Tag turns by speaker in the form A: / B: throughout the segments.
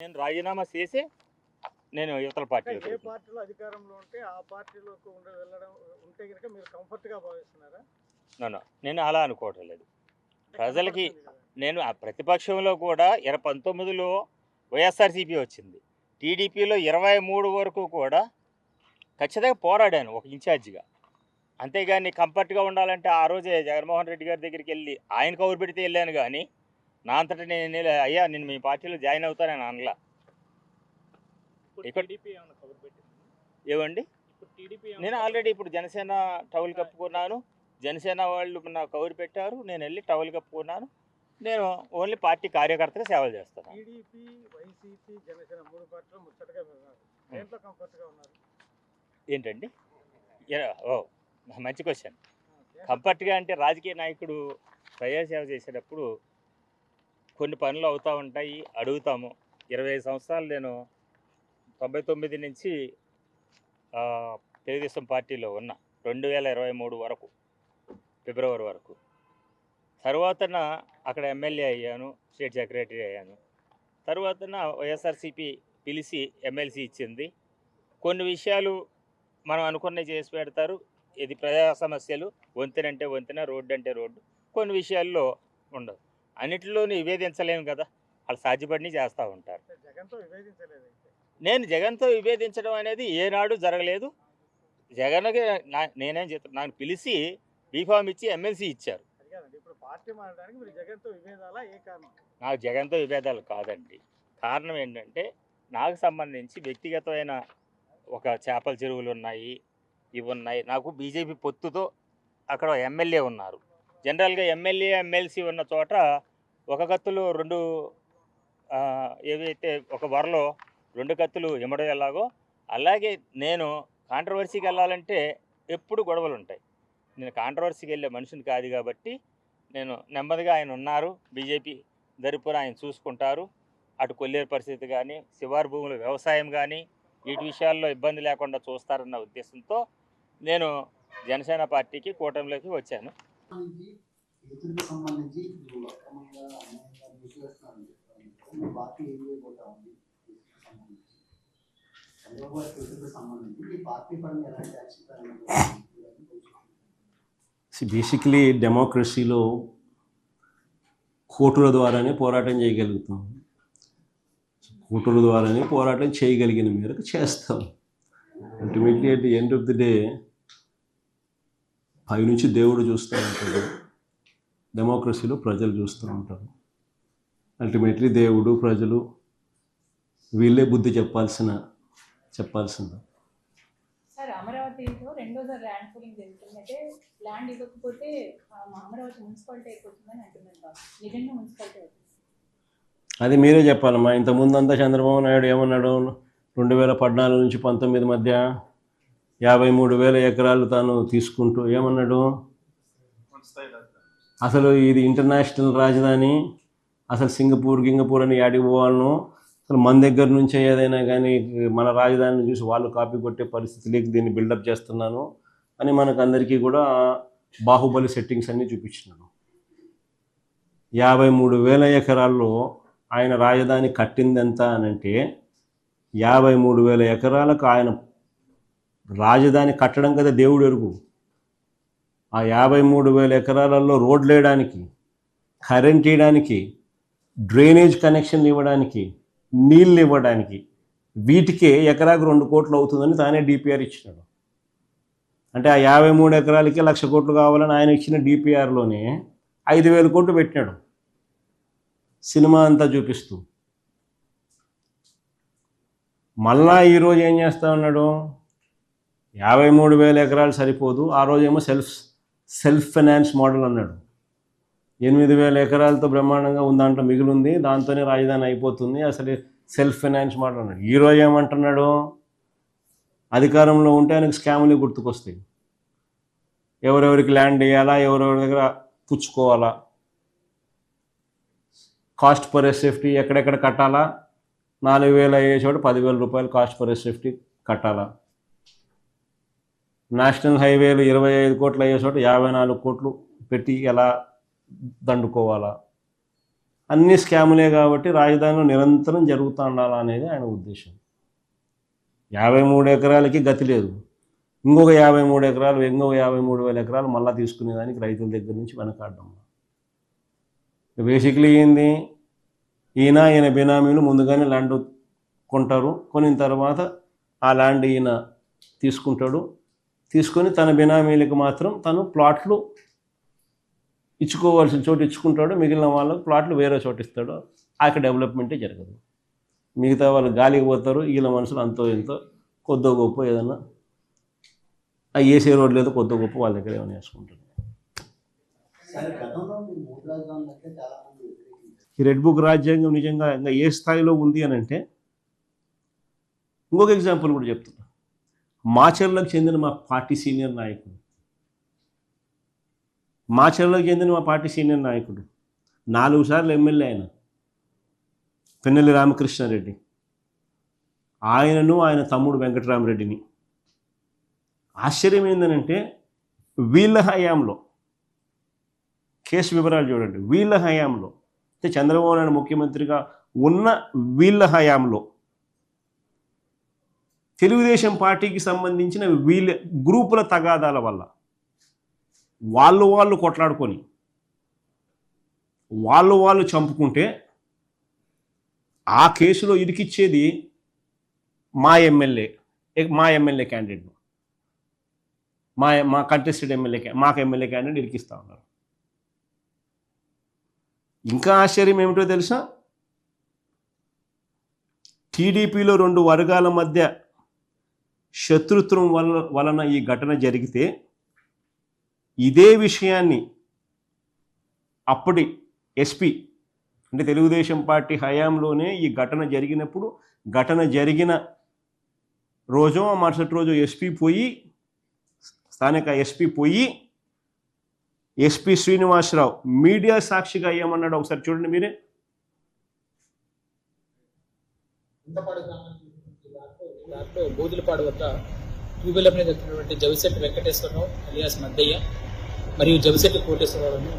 A: నేను రాజీనామా చేసి నేను యువతల పార్టీలో
B: ఏ పార్టీలో అధికారంలో ఉంటే ఆ పార్టీలోకి వెళ్ళడం ఉంటే కనుక మీరు కంఫర్ట్గా భావిస్తున్నారా?
A: నేను అలా అనుకోవటం లేదు. ప్రజలకి నేను ఆ ప్రతిపక్షంలో కూడా 19లో వైఎస్ఆర్సీపీ వచ్చింది. టీడీపీలో 23 వరకు కూడా ఖచ్చితంగా పోరాడాను ఒక ఇన్ఛార్జిగా. అంతేగాని కంఫర్ట్గా ఉండాలంటే ఆ రోజే జగన్మోహన్ రెడ్డి గారి దగ్గరికి వెళ్ళి ఆయన కౌరు పెడితే వెళ్ళాను, కానీ నా అంతటా నేను అయ్యా నేను మీ పార్టీలో జాయిన్ అవుతానని అనలా. ఏమండి, నేను ఆల్రెడీ ఇప్పుడు జనసేన టవల్ కప్పుకున్నాను. జనసేన వాళ్ళు నా కౌరు పెట్టారు, నేను వెళ్ళి టవల్ కప్పుకున్నాను. నేను ఓన్లీ పార్టీ కార్యకర్తగా సేవలు చేస్తాను.
B: టీడీపీ, వైసీపీ, జనసేన 3 పార్టీలు ముచ్చటగా ఉన్నారు. దేంట్లో కంఫర్ట్గా ఉన్నారు?
A: ఏంటండి? మంచి క్వశ్చన్. కంఫర్ట్గా అంటే రాజకీయ నాయకుడు ప్రజాసేవ చేసేటప్పుడు కొన్ని పనులు అవుతూ ఉంటాయి, అడుగుతాము. 25 సంవత్సరాలు నేను 99 నుంచి తెలుగుదేశం పార్టీలో ఉన్నా, 2023 వరకు, ఫిబ్రవరి వరకు. తర్వాత అక్కడ ఎమ్మెల్యే అయ్యాను, స్టేట్ సెక్రటరీ అయ్యాను. తర్వాత వైఎస్ఆర్సీపీ పిలిచి ఎమ్మెల్సీ ఇచ్చింది. కొన్ని విషయాలు మనం అనుకున్నవి చేసి పెడతారు. ఇది ప్రజా సమస్యలు, వంతెనంటే వంతెన, రోడ్డు అంటే రోడ్డు. కొన్ని విషయాల్లో ఉండదు. అన్నిటిలోనూ విభేదించలేము కదా, వాళ్ళు సాధ్యపడిని చేస్తూ ఉంటారు. నేను జగన్తో విభేదించడం అనేది ఏనాడు జరగలేదు. జగన్కి నేనేం చెప్తాను, నాకు పిలిచి బీఫామ్ ఇచ్చి ఎమ్మెల్సీ ఇచ్చారు. నాకు జగన్తో విభేదాలు కాదండి. కారణం ఏంటంటే నాకు సంబంధించి వ్యక్తిగతమైన ఒక చేపల చెరువులు ఉన్నాయి, ఇవి ఉన్నాయి. నాకు బీజేపీ పొత్తుతో అక్కడ ఎమ్మెల్యే ఉన్నారు. జనరల్గా ఎమ్మెల్యే ఎమ్మెల్సీ ఉన్న చోట ఒక కత్తులు 2 ఏవైతే ఒక వరలో 2 కత్తులు ఇమ్మడం ఎలాగో అలాగే నేను కాంట్రవర్సీకి వెళ్ళాలంటే ఎప్పుడు గొడవలు ఉంటాయి. నేను కాంట్రవర్సీకి వెళ్ళే మనిషిని కాదు కాబట్టి నేను నెమ్మదిగా ఆయన ఉన్నారు, బీజేపీ తరపున ఆయన చూసుకుంటారు. అటు కొల్లేరు పరిస్థితి కానీ, శివారు భూముల వ్యవసాయం కానీ, వీటి విషయాల్లో ఇబ్బంది లేకుండా చూస్తారన్న ఉద్దేశంతో నేను జనసేన పార్టీకి కూటమిలోకి వచ్చాను.
C: బేసిక్లీ డెమోక్రసీలో కోర్టుల ద్వారానే పోరాటం చేయగలుగుతాం. కోర్టుల ద్వారానే పోరాటం చేయగలిగిన మేరకు చేస్తాం. Ultimately at the end of the day పైనుంచి దేవుడు చూస్తూ ఉంటాడు, డెమోక్రసీలో ప్రజలు చూస్తూ ఉంటారు. అల్టిమేట్లీ దేవుడు, ప్రజలు వీళ్ళే బుద్ధి చెప్పాల్సింది.
D: సార్, అమరావతిలో రెండోసారి ల్యాండ్ పూలింగ్ జరుగుతుందంటే ల్యాండ్ ఇవ్వకపోతే అమరావతి మున్సిపాలిటీ అయిపోతుందని అంటున్నారు. నిజంగా మున్సిపాలిటీ అవుతుంది?
C: అది మీరే చెప్పాలమ్మా. ఇంతకుముందు అంతా చంద్రబాబు నాయుడు ఏమన్నాడు, 2014 నుంచి 19 మధ్య 53,000 ఎకరాలు తాను తీసుకుంటూ ఏమన్నాడు, అసలు ఇది ఇంటర్నేషనల్ రాజధాని, అసలు సింగపూర్ అని యాడికి పోవాలను, అసలు మన దగ్గర నుంచే ఏదైనా కానీ మన రాజధానిని చూసి వాళ్ళు కాపీ కొట్టే పరిస్థితిలోకి దీన్ని బిల్డప్ చేస్తున్నాను అని మనకు అందరికీ కూడా బాహుబలి సెట్టింగ్స్ అన్నీ చూపించినాడు. 53,000 ఎకరాల్లో ఆయన రాజధాని కట్టింది ఎంత అనంటే 53,000 ఎకరాలకు ఆయన రాజధాని కట్టడం కదా దేవుడు ఎరుగు. ఆ 53,000 ఎకరాలలో రోడ్లు వేయడానికి, కరెంట్ ఇవ్వడానికి, డ్రైనేజ్ కనెక్షన్లు ఇవ్వడానికి, నీళ్ళు ఇవ్వడానికి, వీటికే ఎకరాకు 2 కోట్లు అవుతుందని తానే డిపిఆర్ ఇచ్చినాడు. అంటే ఆ 53 ఎకరాలకే 1,00,000 కోట్లు కావాలని ఆయన ఇచ్చిన డిపిఆర్లోనే 5,000 కోట్లు పెట్టినాడు సినిమా అంతా చూపిస్తూ. మళ్ళా ఈరోజు ఏం చేస్తూ ఉన్నాడు, 53,000 ఎకరాలు సరిపోదు, ఆ రోజేమో సెల్ఫ్ ఫైనాన్స్ మోడల్ అన్నాడు. 8,000 ఎకరాలతో బ్రహ్మాండంగా ఉందంట, మిగిలింది దాంతోనే రాజధాని అయిపోతుంది, అసలు సెల్ఫ్ ఫైనాన్స్ మోడల్ అన్నాడు. ఈరోజు ఏమంటున్నాడు, అధికారంలో ఉంటే ఆయనకు స్కాములు గుర్తుకొస్తాయి. ఎవరెవరికి ల్యాండ్ వేయాలా, ఎవరెవరి దగ్గర పుచ్చుకోవాలా, కాస్ట్ పర్ ఎస్ఎఫ్టీ ఎక్కడెక్కడ కట్టాలా, 4,000 అయ్యే చోట 10,000 రూపాయలు కాస్ట్ పర్ ఎస్ఎఫ్టీ కట్టాలా, నేషనల్ హైవేలు 25 కోట్లు అయ్యే చోట 54 కోట్లు పెట్టి ఎలా దండుకోవాలా, అన్ని స్కాములే కాబట్టి రాజధానిలో నిరంతరం జరుగుతూ ఉండాలనేది ఆయన ఉద్దేశం. 53 ఎకరాలకి గతి లేదు, ఇంకొక 53 ఎకరాలు, ఇంకొక 53,000 ఎకరాలు మళ్ళీ తీసుకునేదానికి రైతుల దగ్గర నుంచి వెనకాడడం. బేసిక్లీ ఏంది, ఈయన బినామీలు ముందుగానే ల్యాండ్ కొంటారు, కొనిన తర్వాత ఆ ల్యాండ్ ఈయన తీసుకొని తన బినామీలకు మాత్రం తను ప్లాట్లు ఇచ్చుకోవాల్సిన చోటు ఇచ్చుకుంటాడు, మిగిలిన వాళ్ళకు ప్లాట్లు వేరే చోటు ఇస్తాడు. అక్కడ డెవలప్మెంటే జరగదు. మిగతా వాళ్ళు గాలికి పోతారు, వీళ్ళ మనుషులు అంతో ఎంతో కొద్దో గొప్ప ఏదన్నా ఏసీ రోడ్ లేదో కొద్దో గొప్ప వాళ్ళ దగ్గర ఏమైనా వేసుకుంటారు. ఈ రెడ్ బుక్ రాజ్యాంగం నిజంగా ఇంకా ఏ స్థాయిలో ఉంది అని అంటే, ఇంకొక ఎగ్జాంపుల్ కూడా చెప్తున్నా. మాచర్లకు చెందిన మా పార్టీ సీనియర్ నాయకుడు 4 సార్లు ఎమ్మెల్యే ఆయన పెన్నెల్లి రామకృష్ణారెడ్డి, ఆయనను ఆయన తమ్ముడు వెంకటరామరెడ్డిని. ఆశ్చర్యం ఏంటంటే వీళ్ళ హయాంలో, కేసు వివరాలు చూడండి, వీళ్ళ హయాంలో అంటే చంద్రబాబు నాయుడు ముఖ్యమంత్రిగా ఉన్న వీళ్ళ హయాంలో తెలుగుదేశం పార్టీకి సంబంధించిన వీళ్ళ గ్రూపుల తగాదాల వల్ల వాళ్ళు కొట్లాడుకొని వాళ్ళు చంపుకుంటే ఆ కేసులో ఇరికిచ్చేది మా ఎమ్మెల్యే క్యాండిడేట్, మా కంటెస్టెడ్ మాకు ఎమ్మెల్యే క్యాండిడేట్ ఇరికిస్తూ ఉన్నారు. ఇంకా ఆశ్చర్యం ఏమిటో తెలుసా, టీడీపీలో 2 వర్గాల మధ్య శత్రుత్వం వలన ఈ ఘటన జరిగితే ఇదే విషయాన్ని అప్పటి ఎస్పీ అంటే తెలుగుదేశం పార్టీ హయాంలోనే ఈ ఘటన జరిగినప్పుడు, ఘటన జరిగిన రోజు మరుసటి రోజు స్థానిక ఎస్పీ పోయి ఎస్పీ శ్రీనివాసరావు మీడియా సాక్షిగా ఏమన్నాడు ఒకసారి చూడండి మీరే.
E: బోధులపాడు వద్ద ట్యూబెల్ మీద వచ్చినటువంటి జవిశెట్టి వెంకటేశ్వరరావు అలియాస్ మద్దయ్య మరియు జవిశెట్టి కోటేశ్వరరావును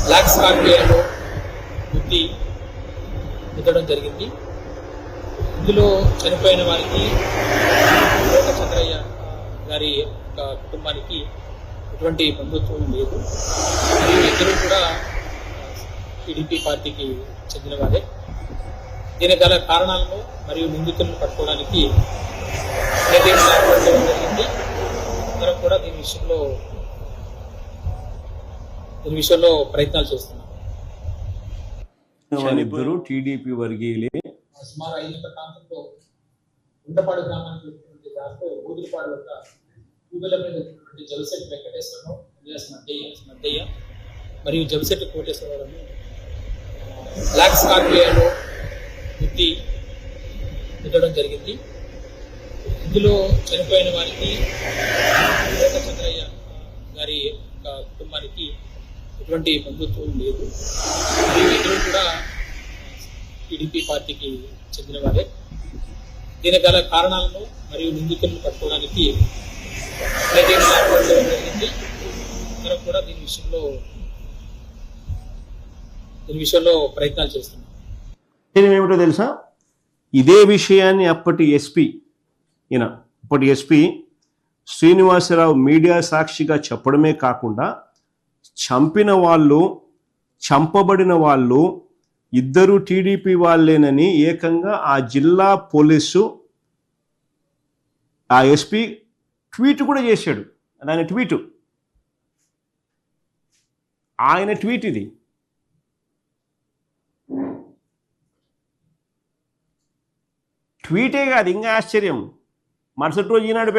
E: బ్లాక్ స్కార్పియోలో గుద్దడం జరిగింది. ఇందులో చనిపోయిన వారికి చంద్రయ్య గారి కుటుంబానికి ఎటువంటి బంధుత్వం లేదు. మరియు ఇద్దరు కూడా టీడీపీ పార్టీకి చెందిన వారే. దీనికి గల కారణాలను మరియు నిందితులను పట్టుకోవడానికి జరిగింది. అందరం కూడా దీని విషయంలో ప్రయత్నాలు చేస్తున్నాం.
C: ఇద్దరు టీడీపీ వర్గీయులే.
E: సుమారు 5 గంటల ప్రాంతంలో ఉండపాడు గ్రామానికి బూదులపాడు వద్ద ట్యూబెల్ మీద వచ్చినటువంటి జవిశెట్టి వెంకటేశ్వరరావు అలియాస్ మద్దయ్య మరియు జవిశెట్టి కోటేశ్వరరావును బ్లాక్ స్కార్పియోలో గుద్దడం జరిగింది. ఇందులో చనిపోయిన వారికి చంద్రయ్య గారి కుటుంబానికి ఎటువంటి బంధుత్వం లేదు. మరియు ఇద్దరు కూడా టీడీపీ పార్టీకి చెందిన వారే. దీనికి గల కారణాలను మరియు నిందితులను పట్టుకోవడానికి జరిగింది. అందరం కూడా దీని విషయంలో ప్రయత్నాలు చేస్తున్నాం.
C: ఏమిటో తెలుసా, ఇదే విషయాన్ని అప్పటి ఎస్పీ శ్రీనివాసరావు మీడియా సాక్షిగా చెప్పడమే కాకుండా చంపబడిన వాళ్ళు ఇద్దరు టీడీపీ వాళ్ళేనని ఏకంగా ఆ జిల్లా పోలీసు ఆ ఎస్పీ ట్వీట్ కూడా చేశాడు. ఆయన ట్వీట్ ఇది. ట్వీటే కాదు, ఇంకా ఆశ్చర్యం, మరుసటి రోజు ఈనాడు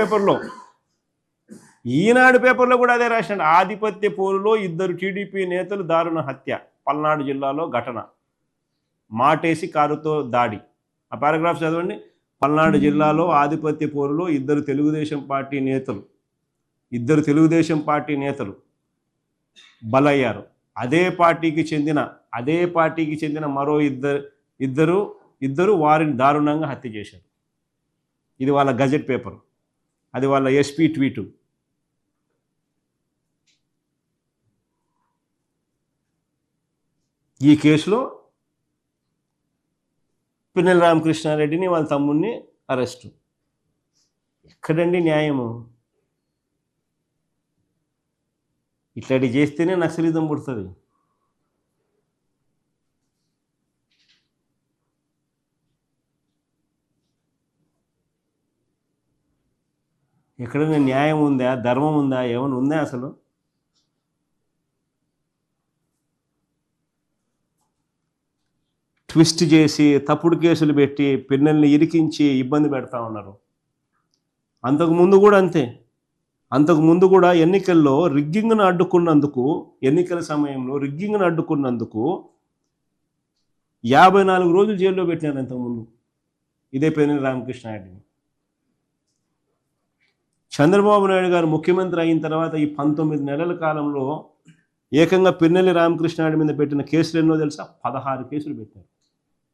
C: పేపర్లో కూడా అదే రాశాడు. ఆధిపత్య పోరులో 2 టీడీపీ నేతలు దారుణ హత్య, పల్నాడు జిల్లాలో ఘటన, మాటేసి కారుతో దాడి. ఆ పారాగ్రాఫ్ చదవండి. పల్నాడు జిల్లాలో ఆధిపత్య పోరులో 2 తెలుగుదేశం పార్టీ నేతలు బలయ్యారు. అదే పార్టీకి చెందిన మరో ఇద్దరు వారిని దారుణంగా హత్య చేశారు. ఇది వాళ్ళ గజెట్ పేపర్, అది వాళ్ళ ఎస్పీ ట్వీటు. ఈ కేసులో పిన్నెల రామకృష్ణారెడ్డిని వాళ్ళ తమ్ముడిని అరెస్టు. ఎక్కడండి న్యాయము? ఇట్లాంటివి చేస్తేనే నక్సలిజం పుడుతుంది. ఎక్కడైనా న్యాయం ఉందా, ధర్మం ఉందా, ఏమైనా ఉందా అసలు? ట్విస్ట్ చేసి తప్పుడు కేసులు పెట్టి పిన్నెల్ని ఇరికించి ఇబ్బంది పెడతా ఉన్నారు. అంతకుముందు కూడా అంతే. అంతకుముందు కూడా ఎన్నికల్లో రిగ్గింగ్ను అడ్డుకున్నందుకు, ఎన్నికల సమయంలో రిగ్గింగ్ను అడ్డుకున్నందుకు 54 రోజులు జైల్లో పెట్టినారు అంతకుముందు ఇదే పిన్నెల రామకృష్ణారెడ్డిని. చంద్రబాబు నాయుడు గారు ముఖ్యమంత్రి అయిన తర్వాత ఈ 19 నెలల కాలంలో ఏకంగా పిన్నెల రామకృష్ణారెడ్డి మీద పెట్టిన కేసులు ఎన్నో తెలుసా? 16 కేసులు పెట్టారు.